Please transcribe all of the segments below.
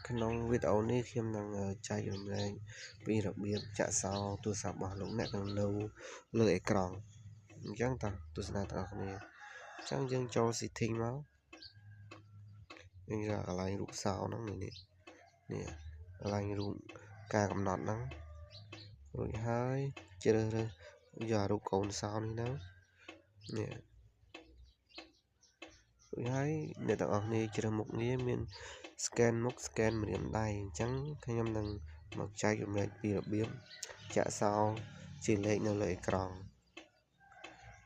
ក្នុងវីដេអូនេះខ្ញុំនឹងចែករំលែកពីរបៀបចាក់សោទូរស័ព្ទរបស់លោកអ្នកនៅលើអេក្រង់អញ្ចឹងតើទស្សនាទាំងអស់គ្នាអញ្ចឹងយើងចូល setting មកយើងយកកន្លែងរូបសោហ្នឹងនេះកន្លែងរូបការកំណត់ហ្នឹងរួចហើយជ្រើសរើសយករូបកូនសោនេះទៅនេះរួចហើយអ្នកទាំងអស់គ្នាជ្រើសមុខងារមាន scan មុខ scan ម្រាមដៃអញ្ចឹងខ្ញុំនឹងមកចែករំលែកពីរបៀបចាក់សោជាលេខនៅលើអេក្រង់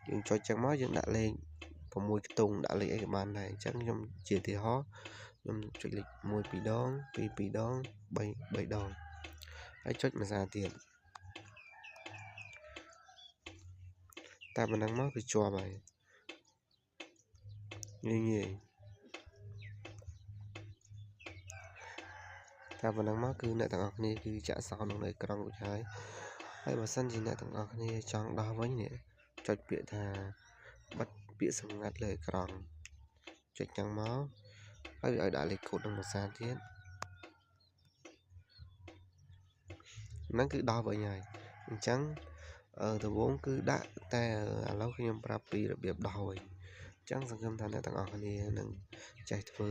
យើងចុចចឹងមកយើងដាក់លេខ6ខ្ទង់ដាក់លេខអីក៏បានដែរអញ្ចឹងខ្ញុំជាឧទាហរណ៍ខ្ញុំចុចលេខ1 2 ដង 2 2 ដង 3 ដងហើយចុចម្សារទៀតតែប៉ុណ្ណឹងមកគឺជាប់ហើយងាយតែប៉ុណ្ណឹងមកគឺអ្នកទាំងអស់គ្នាគឺចាក់សោនៅលើអេក្រង់រួចហើយបើសិនជាអ្នកទាំងអស់គ្នាចង់ដោះវិញនេះចុចពាក្យថាបិទពាក្យសម្ងាត់លើអេក្រង់ចុចចឹងមកហើយឲ្យដាក់លេខកូដនឹងភាសាទៀតហ្នឹងគឺដោះវិញហើយអញ្ចឹងដំបូងគឺដាក់តែឥឡូវខ្ញុំប្រាប់ពីរបៀបដោះវិញអញ្ចឹងសង្ឃឹមថាអ្នកទាំងអស់គ្នានឹងចេះធ្វើ